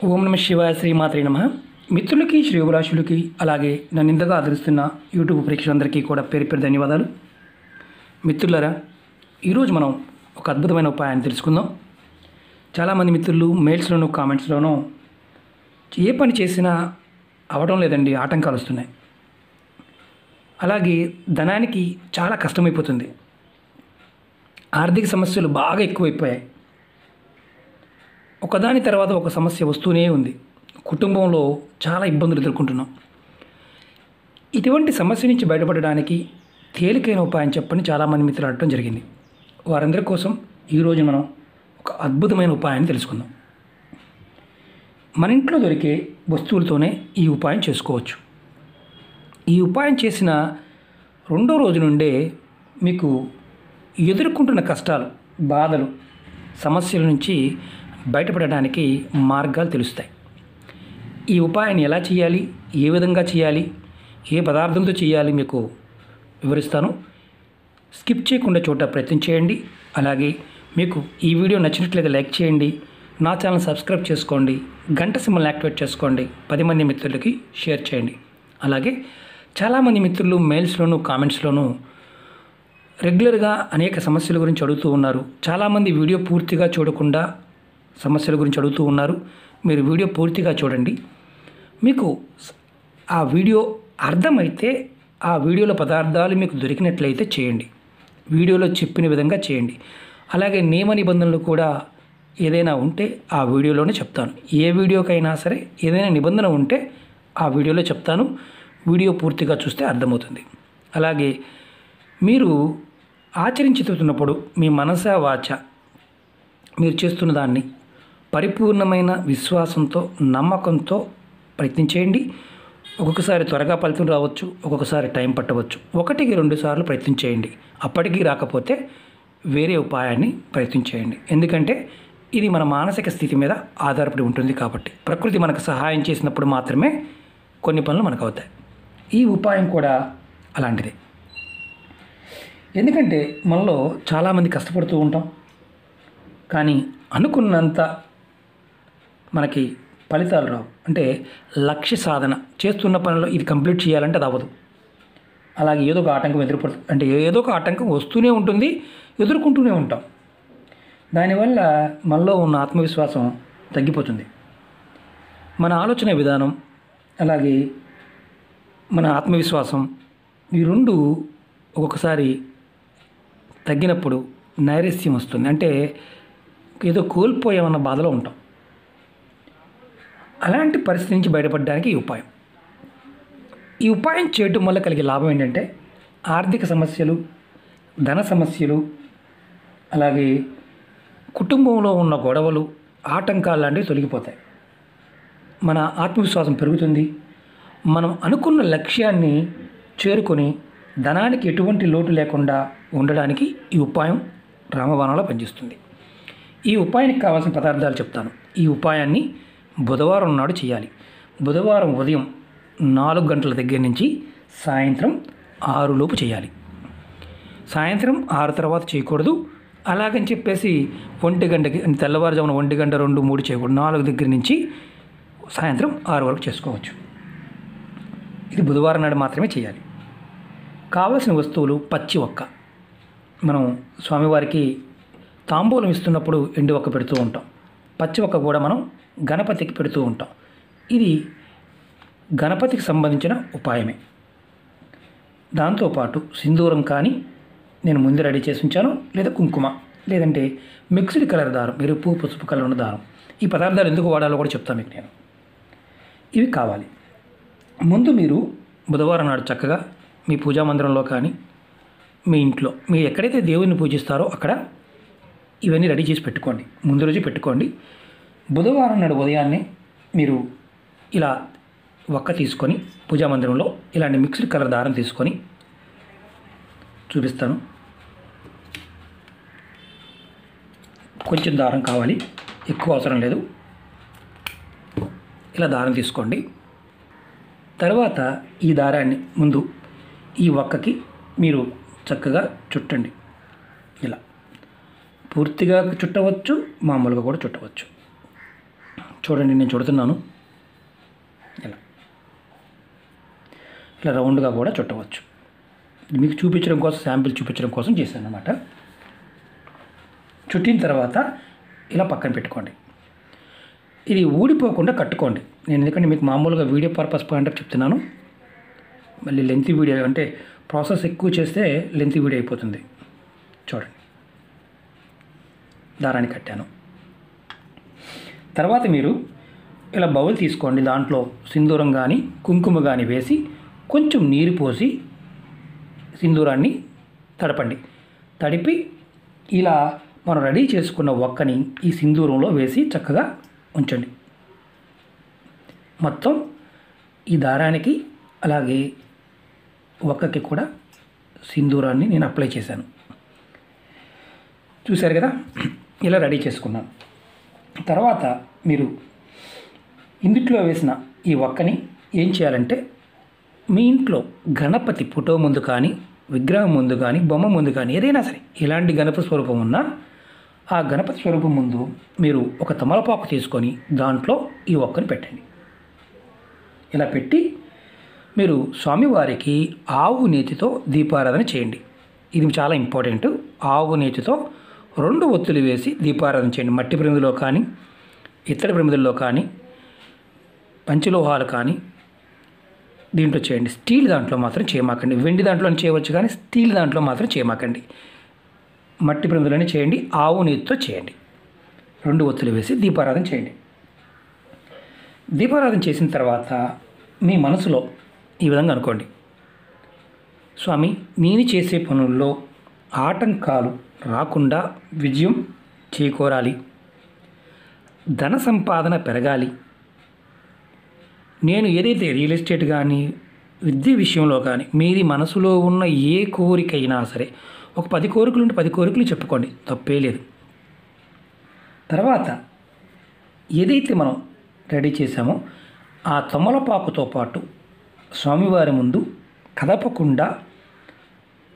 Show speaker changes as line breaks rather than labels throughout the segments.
ఓం నమ శివాయ శ్రీమాత్రే నమః. మిత్రులకి శ్రేయోభిలాషులకి అలాగే నన్ను ఇంతగా ఆదరిస్తున్న యూట్యూబ్ ప్రేక్షకులందరికీ కూడా పేరు పేరు ధన్యవాదాలు. మిత్రులారా, ఈరోజు మనం ఒక అద్భుతమైన ఉపాయాన్ని తెలుసుకుందాం. చాలామంది మిత్రులు మెయిల్స్లోనూ కామెంట్స్లోనూ ఏ పని చేసినా అవడం లేదండి, ఆటంకాలు వస్తున్నాయి, అలాగే ధనానికి చాలా కష్టమైపోతుంది, ఆర్థిక సమస్యలు బాగా ఎక్కువైపోయాయి, ఒకదాని తర్వాత ఒక సమస్య వస్తూనే ఉంది, కుటుంబంలో చాలా ఇబ్బందులు ఎదుర్కొంటున్నాం. ఇటువంటి సమస్య నుంచి బయటపడడానికి తేలికైన ఉపాయం చెప్పని చాలామంది మిత్రులు అడగడం జరిగింది. వారందరి కోసం ఈరోజు మనం ఒక అద్భుతమైన ఉపాయాన్ని తెలుసుకుందాం. మన ఇంట్లో దొరికే వస్తువులతోనే ఈ ఉపాయం చేసుకోవచ్చు. ఈ ఉపాయం చేసిన రెండో రోజు నుండే మీకు ఎదుర్కొంటున్న కష్టాలు, బాధలు, సమస్యల నుంచి బయటపడడానికి మార్గాలు తెలుస్తాయి. ఈ ఉపాయాన్ని ఎలా చేయాలి, ఏ విధంగా చేయాలి, ఏ పదార్థంతో చేయాలి మీకు వివరిస్తాను. స్కిప్ చేయకుండా చూడటం ప్రయత్నం చేయండి. అలాగే మీకు ఈ వీడియో నచ్చినట్లయితే లైక్ చేయండి, నా ఛానల్ సబ్స్క్రైబ్ చేసుకోండి, గంట సింబల్ని యాక్టివేట్ చేసుకోండి, 10 మంది మిత్రులకి షేర్ చేయండి. అలాగే చాలామంది మిత్రులు మెయిల్స్లోనూ కామెంట్స్లోనూ రెగ్యులర్గా అనేక సమస్యల గురించి అడుగుతూ ఉన్నారు. చాలామంది వీడియో పూర్తిగా చూడకుండా సమస్యల గురించి అడుగుతూ ఉన్నారు. మీరు వీడియో పూర్తిగా చూడండి. మీకు ఆ వీడియో అర్థమైతే ఆ వీడియోలో పదార్థాలు మీకు దొరికినట్లయితే చేయండి, వీడియోలో చెప్పిన విధంగా చేయండి. అలాగే నియమ నిబంధనలు కూడా ఏదైనా ఉంటే ఆ వీడియోలోనే చెప్తాను. ఏ వీడియోకైనా సరే ఏదైనా నిబంధన ఉంటే ఆ వీడియోలో చెప్తాను. వీడియో పూర్తిగా చూస్తే అర్థమవుతుంది. అలాగే మీరు ఆచరించుతున్నప్పుడు మీ మనస వాచ మీరు చేస్తున్న దాన్ని పరిపూర్ణమైన విశ్వాసంతో, నమ్మకంతో ప్రయత్నించేయండి. ఒక్కొక్కసారి త్వరగా ఫలితం రావచ్చు, ఒక్కొక్కసారి టైం పట్టవచ్చు. 1-2 సార్లు ప్రయత్నించేయండి. అప్పటికీ రాకపోతే వేరే ఉపాయాన్ని ప్రయత్నించేయండి. ఎందుకంటే ఇది మన మానసిక స్థితి మీద ఆధారపడి ఉంటుంది కాబట్టి. ప్రకృతి మనకు సహాయం చేసినప్పుడు మాత్రమే కొన్ని పనులు మనకు అవుతాయి. ఈ ఉపాయం కూడా అలాంటిదే. ఎందుకంటే మనలో చాలామంది కష్టపడుతూ ఉంటాం, కానీ అనుకున్నంత మనకి ఫలితాలు రావు. అంటే లక్ష్య సాధన చేస్తున్న పనిలో ఇది కంప్లీట్ చేయాలంటే అది అవ్వదు. అలాగే ఏదో ఒక ఆటంకం ఎదురుపడుతుంది, అంటే ఏదో ఒక ఆటంకం వస్తూనే ఉంటుంది, ఎదుర్కొంటూనే ఉంటాం. దానివల్ల మనలో ఉన్న ఆత్మవిశ్వాసం తగ్గిపోతుంది. మన ఆలోచన విధానం అలాగే మన ఆత్మవిశ్వాసం ఈ రెండు ఒక్కొక్కసారి తగ్గినప్పుడు నైరస్యం వస్తుంది. అంటే ఏదో కోల్పోయామన్న బాధలో ఉంటాం. అలాంటి పరిస్థితి నుంచి బయటపడడానికి ఈ ఉపాయం చేయటం వల్ల కలిగే లాభం ఏంటంటే ఆర్థిక సమస్యలు, ధన సమస్యలు, అలాగే కుటుంబంలో ఉన్న గొడవలు, ఆటంకాలు లాంటివి తొలగిపోతాయి. మన ఆత్మవిశ్వాసం పెరుగుతుంది. మనం అనుకున్న లక్ష్యాన్ని చేరుకొని ధనానికి ఎటువంటి లోటు లేకుండా ఉండడానికి ఈ ఉపాయం రామబాణంలో పనిచేస్తుంది. ఈ ఉపాయానికి కావాల్సిన పదార్థాలు చెప్తాను. ఈ ఉపాయాన్ని బుధవారం నాడు చేయాలి. బుధవారం ఉదయం 4 గంటల దగ్గర నుంచి సాయంత్రం 6 లోపు చేయాలి. సాయంత్రం 6 తర్వాత చేయకూడదు. అలాగని చెప్పేసి 1 గంటకి, తెల్లవారుజామున 1 గంట 2, 3 చేయకూడదు. 4 దగ్గర నుంచి సాయంత్రం 6 వరకు చేసుకోవచ్చు. ఇది బుధవారం నాడు మాత్రమే చేయాలి. కావలసిన వస్తువులు పచ్చి ఒక్క. మనం స్వామివారికి తాంబూలం ఇస్తున్నప్పుడు ఎండు ఒక్క పెడుతూ ఉంటాం. పచ్చి ఒక్క కూడా మనం గణపతికి పెడుతూ ఉంటాం. ఇది గణపతికి సంబంధించిన ఉపాయమే. దాంతోపాటు సింధూరం కానీ నేను ముందు రెడీ చేసి ఉంచాను, లేదా కుంకుమ, లేదంటే మిక్స్డ్ కలర్ దారం, ఎరుపు పసుపు కలర్ ఉన్న దారం. ఈ పదార్థాలు ఎందుకు వాడాలో కూడా చెప్తాను మీకు నేను. ఇవి కావాలి. ముందు మీరు బుధవారం నాడు చక్కగా మీ పూజా మందిరంలో కానీ మీ ఇంట్లో మీరు ఎక్కడైతే దేవుడిని పూజిస్తారో అక్కడ ఇవన్నీ రెడీ చేసి పెట్టుకోండి. ముందు రోజు పెట్టుకోండి. బుధవారం నాడు ఉదయాన్నే మీరు ఇలా ఒక్క తీసుకొని పూజా మందిరంలో ఇలాంటి మిక్స్డ్ కలర్ దారం తీసుకొని చూపిస్తాను. కొంచెం దారం కావాలి, ఎక్కువ అవసరం లేదు. ఇలా దారం తీసుకోండి. తర్వాత ఈ దారాన్ని ముందు ఈ ఒక్కకి మీరు చక్కగా చుట్టండి. ఇలా పూర్తిగా చుట్టవచ్చు, మామూలుగా కూడా చుట్టవచ్చు. చూడండి, నేను చుడుతున్నాను. ఇలా ఇలా రౌండ్గా కూడా చుట్టవచ్చు. ఇది మీకు చూపించడం కోసం, శాంపిల్ చూపించడం కోసం చేశాను అన్నమాట. చుట్టిన తర్వాత ఇలా పక్కన పెట్టుకోండి. ఇది ఊడిపోకుండా కట్టుకోండి. నేను ఎందుకంటే మీకు మామూలుగా వీడియో పర్పస్ పాయింట్ ఆఫ్ చెప్తున్నాను. మళ్ళీ లెంత్ వీడియో అంటే ప్రాసెస్ ఎక్కువ చేస్తే లెంత్ వీడియో అయిపోతుంది. చూడండి, దారాన్ని కట్టాను. తర్వాత మీరు ఇలా బౌల్ తీసుకోండి. దాంట్లో సింధూరం కానీ కుంకుమ కానీ వేసి కొంచెం నీరు పోసి సింధూరాన్ని తడపండి. తడిపి ఇలా మనం రెడీ చేసుకున్న ఒక్కని ఈ సింధూరంలో వేసి చక్కగా ఉంచండి. మొత్తం ఈ దారానికి అలాగే ఒక్కకి కూడా సింధూరాన్ని నేను అప్లై చేశాను. చూశారు కదా, ఇలా రెడీ చేసుకున్నాను. తర్వాత మీరు ఇందుట్లో వేసిన ఈ ఒక్కని ఏం చేయాలంటే మీ ఇంట్లో గణపతి ఫోటో ముందు కానీ, విగ్రహం ముందు కానీ, బొమ్మ ముందు కానీ ఏదైనా సరే ఇలాంటి గణపతి స్వరూపం ఉన్నా ఆ గణపతి స్వరూపం ముందు మీరు ఒక తమలపాకు తీసుకొని దాంట్లో ఈ ఒక్కని పెట్టండి. ఇలా పెట్టి మీరు స్వామివారికి ఆవు నేతితో దీపారాధన చేయండి. ఇది చాలా ఇంపార్టెంట్. ఆవు నేతితో 2 ఒత్తులు వేసి దీపారాధన చేయండి. మట్టి ప్రమిదలో కానీ, ఇత్తడి ప్రమిదల్లో కానీ, పంచలోహాలు కానీ దీంట్లో చేయండి. స్టీల్ దాంట్లో మాత్రం చేయమాకండి. వెండి దాంట్లో చేయవచ్చు కానీ స్టీల్ దాంట్లో మాత్రం చేయమాకండి. మట్టి ప్రమిదలోనే చేయండి. ఆవు నేతితో చేయండి. 2 ఒత్తులు వేసి దీపారాధన చేయండి. దీపారాధన చేసిన తర్వాత మీ మనసులో ఈ విధంగా అనుకోండి, స్వామి నేను చేసే పనుల్లో ఆటంకాలు రాకుండా విజయం చేకూరాలి, ధన సంపాదన పెరగాలి, నేను ఏదైతే రియల్ ఎస్టేట్ కానీ విద్య విషయంలో కానీ మీది మనసులో ఉన్న ఏ కోరికైనా సరే ఒక 10 కోరికలు ఉంటే 10 కోరికలు చెప్పుకోండి, తప్పే లేదు. తర్వాత ఏదైతే మనం రెడీ చేసామో ఆ తమలపాకుతో పాటు స్వామివారి ముందు కదపకుండా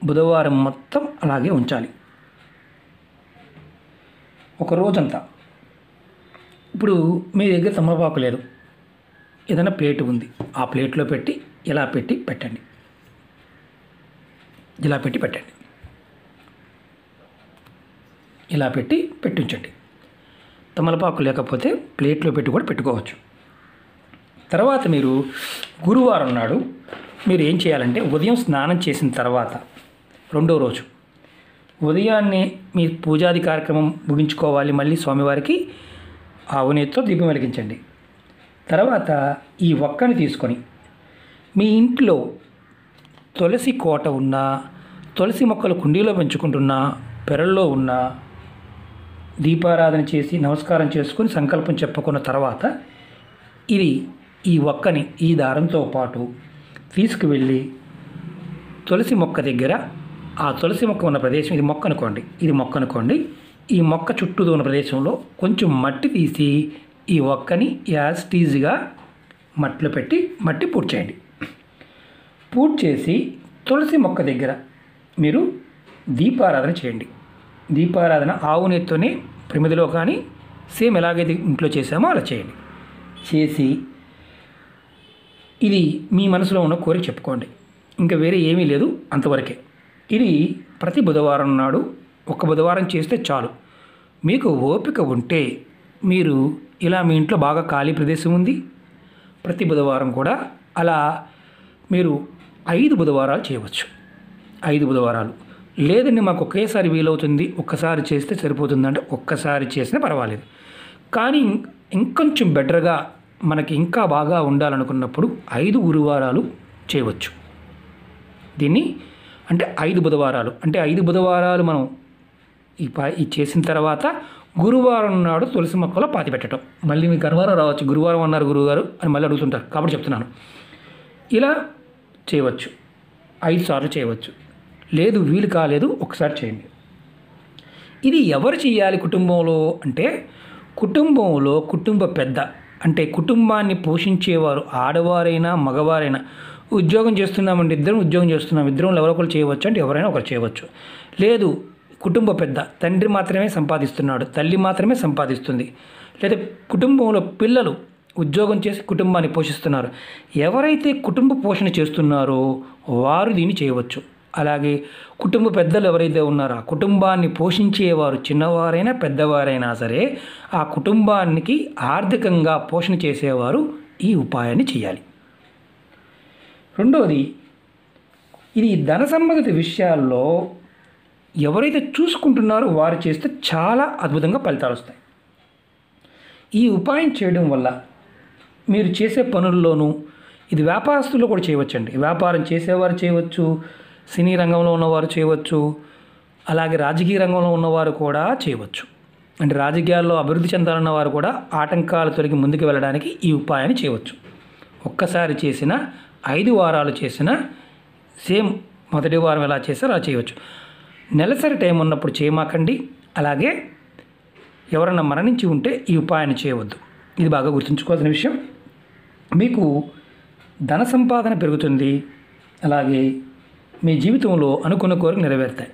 బుధవారం మొత్తం అలాగే ఉంచాలి, ఒక రోజంతా. ఇప్పుడు మీ దగ్గర తమలపాకు లేదు, ఏదైనా ప్లేట్ ఉంది, ఆ ప్లేట్లో పెట్టి ఇలా పెట్టి పెట్టండి. ఇలా పెట్టి పెట్టండి. ఇలా పెట్టి ఉంచండి. తమలపాకు లేకపోతే ప్లేట్లో పెట్టి కూడా పెట్టుకోవచ్చు. తర్వాత మీరు గురువారం నాడు మీరు ఏం చేయాలంటే ఉదయం స్నానం చేసిన తర్వాత 2వ రోజు ఉదయాన్నే మీ పూజాది కార్యక్రమం ముగించుకోవాలి. మళ్ళీ స్వామివారికి ఆవు నేతితో దీపం వెలిగించండి. తర్వాత ఈ ఒక్కని తీసుకొని మీ ఇంట్లో తులసి కోట ఉన్నా, తులసి మొక్కలు కుండీలో పెంచుకుంటున్నా, పెరల్లో ఉన్నా దీపారాధన చేసి నమస్కారం చేసుకొని సంకల్పం చెప్పుకున్న తర్వాత ఈ ఒక్కని ఈ దారంతో పాటు తీసుకువెళ్ళి తులసి మొక్క దగ్గర, ఆ తులసి మొక్క ఉన్న ప్రదేశం, ఇది మొక్క అనుకోండి, ఈ మొక్క చుట్టూ ఉన్న ప్రదేశంలో కొంచెం మట్టి తీసి ఈ ఒక్కని యాజ్ టీజ్గా మట్టిలో పెట్టి మట్టి పూడ్చి చేయండి. పూడ్చి చేసి తులసి మొక్క దగ్గర మీరు దీపారాధన చేయండి. దీపారాధన ఆవు నేతితోనే ప్రమిదిలో కానీ సేమ్ ఎలాగైతే ఇంట్లో చేసామో అలా చేయండి. చేసి ఇది మీ మనసులో ఉన్న కోరిక చెప్పుకోండి. ఇంకా వేరే ఏమీ లేదు, అంతవరకే. ఇది ప్రతి బుధవారం నాడు ఒక బుధవారం చేస్తే చాలు. మీకు ఓపిక ఉంటే మీరు ఇలా మీ ఇంట్లో బాగా ఖాళీ ప్రదేశం ఉంది, ప్రతి బుధవారం కూడా అలా మీరు 5 బుధవారాలు చేయవచ్చు. 5 బుధవారాలు లేదండి మాకు ఒకేసారి వీలవుతుంది, ఒక్కసారి చేస్తే సరిపోతుందంటే ఒక్కసారి చేసినా పర్వాలేదు. కానీ ఇంకొంచెం బెటర్గా మనకి ఇంకా బాగా ఉండాలనుకున్నప్పుడు 5 గురువారాలు చేయవచ్చు. దీన్ని అంటే 5 బుధవారాలు అంటే 5 బుధవారాలు మనం ఈ చేసిన తర్వాత గురువారం నాడు తులసి మొక్కలో పాతి పెట్టడం. మళ్ళీ మీకు అనుమానం రావచ్చు, గురువారం అన్నారు గురువుగారు అని మళ్ళీ అడుగుతుంటారు, కాబట్టి చెప్తున్నాను. ఇలా చేయవచ్చు, 5 సార్లు చేయవచ్చు. లేదు వీలు కాలేదు ఒకసారి చేయండి. ఇది ఎవరు చేయాలి కుటుంబంలో అంటే కుటుంబంలో కుటుంబ పెద్ద అంటే కుటుంబాన్ని పోషించేవారు, ఆడవారైనా మగవారైనా. ఉద్యోగం చేస్తున్నామంటే ఇద్దరం ఉద్యోగం చేస్తున్నాం, ఇద్దరం ఎవరో ఒకరు చేయవచ్చు అంటే ఎవరైనా ఒకరు చేయవచ్చు. లేదు కుటుంబ పెద్ద తండ్రి మాత్రమే సంపాదిస్తున్నాడు, తల్లి మాత్రమే సంపాదిస్తుంది, లేదా కుటుంబంలో పిల్లలు ఉద్యోగం చేసి కుటుంబాన్ని పోషిస్తున్నారు, ఎవరైతే కుటుంబ పోషణ చేస్తున్నారో వారు దీన్ని చేయవచ్చు. అలాగే కుటుంబ పెద్దలు ఎవరైతే ఉన్నారో ఆ కుటుంబాన్ని పోషించేవారు చిన్నవారైనా పెద్దవారైనా సరే ఆ కుటుంబానికి ఆర్థికంగా పోషణ చేసేవారు ఈ ఉపాయాన్ని చేయాలి. రెండవది, ఇది ధన సంబంధిత విషయాల్లో ఎవరైతే చూసుకుంటున్నారో వారు చేస్తే చాలా అద్భుతంగా ఫలితాలు వస్తాయి. ఈ ఉపాయం చేయడం వల్ల మీరు చేసే పనుల్లోనూ, ఇది వ్యాపారస్తులు కూడా చేయవచ్చండి, వ్యాపారం చేసేవారు చేయవచ్చు, సినీ రంగంలో ఉన్నవారు చేయవచ్చు, అలాగే రాజకీయ రంగంలో ఉన్నవారు కూడా చేయవచ్చు. అంటే రాజకీయాల్లో అభివృద్ధి చెందాలన్న వారు కూడా ఆటంకాలు తొలగి ముందుకు వెళ్ళడానికి ఈ ఉపాయాన్ని చేయవచ్చు. ఒక్కసారి చేసిన 5 వారాలు చేసిన సేమ్ మొదటి వారం ఎలా చేస్తారో అలా చేయవచ్చు. నెలసరి టైం ఉన్నప్పుడు చేయమాకండి. అలాగే ఎవరన్నా మరణించి ఉంటే ఈ ఉపాయాన్ని చేయవద్దు. ఇది బాగా గుర్తుంచుకోవాల్సిన విషయం. మీకు ధన సంపాదన పెరుగుతుంది, అలాగే మీ జీవితంలో అనుకున్న కోరికలు నెరవేరుతాయి.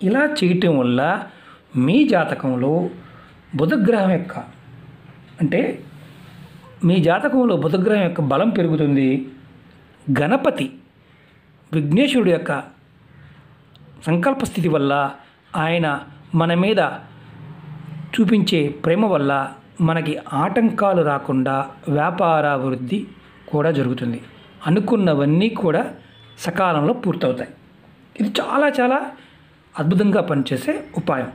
ఇలా చేయటం వల్ల మీ జాతకంలో బుధగ్రహం యొక్క అంటే మీ జాతకంలో బుధగ్రహం యొక్క బలం పెరుగుతుంది. గణపతి విఘ్నేశ్వరుడు యొక్క సంకల్ప స్థితి వల్ల ఆయన మన మీద చూపించే ప్రేమ వల్ల మనకి ఆటంకాలు రాకుండా వ్యాపారాభివృద్ధి కూడా జరుగుతుంది. అనుకున్నవన్నీ కూడా సకాలంలో పూర్తవుతాయి. ఇది చాలా చాలా అద్భుతంగా పనిచేసే ఉపాయం.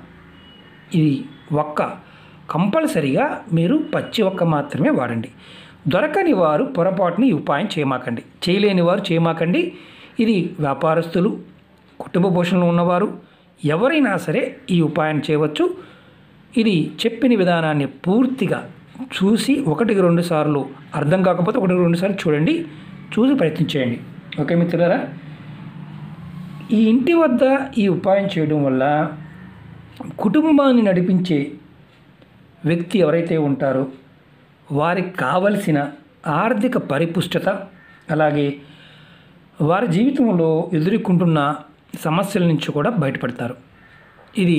ఇది ఒక్క కంపల్సరిగా మీరు పచ్చి ఒక్క మాత్రమే వాడండి. దొరకని వారు పొరపాటుని ఈ ఉపాయం చేయమాకండి, చేయలేని వారు చేయమాకండి. ఇది వ్యాపారస్తులు, కుటుంబ పోషణలో ఉన్నవారు ఎవరైనా సరే ఈ ఉపాయం చేయవచ్చు. ఇది చెప్పిన విధానాన్ని పూర్తిగా చూసి 1-2 సార్లు అర్థం కాకపోతే 1-2 సార్లు చూడండి, చూసి ప్రయత్నించేయండి. ఓకే మిత్రులారా, ఈ ఇంటి వద్ద ఈ ఉపాయం చేయడం వల్ల కుటుంబాన్ని నడిపించే వ్యక్తి ఎవరైతే ఉంటారో వారికి కావలసిన ఆర్థిక పరిపుష్టత, అలాగే వారి జీవితంలో ఎదుర్కొంటున్న సమస్యల నుంచి కూడా బయటపడతారు. ఇది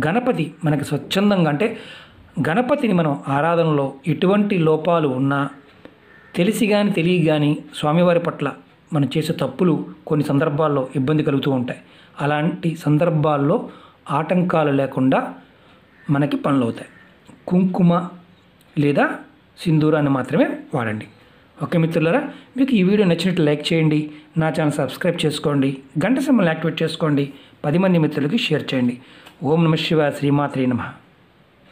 గణపతి మనకి స్వచ్ఛందంగా, అంటే గణపతిని మనం ఆరాధనలో ఎటువంటి లోపాలు ఉన్నా తెలిసి కానీ తెలియ కానీ స్వామివారి పట్ల మనం చేసే తప్పులు కొన్ని సందర్భాల్లో ఇబ్బంది కలుగుతూ ఉంటాయి. అలాంటి సందర్భాల్లో ఆటంకాలు లేకుండా మనకి పనులు అవుతాయి. కుంకుమ లేదా సింధూరాన్ని మాత్రమే వాడండి. ఓకే మిత్రులారా, మీకు ఈ వీడియో నచ్చినట్లు లైక్ చేయండి, నా ఛానల్ సబ్స్క్రైబ్ చేసుకోండి, గంట సింబల్ యాక్టివేట్ చేసుకోండి, 10 మంది మిత్రులకి షేర్ చేయండి. ఓం నమః శివాయ, శ్రీమాత్రే నమః.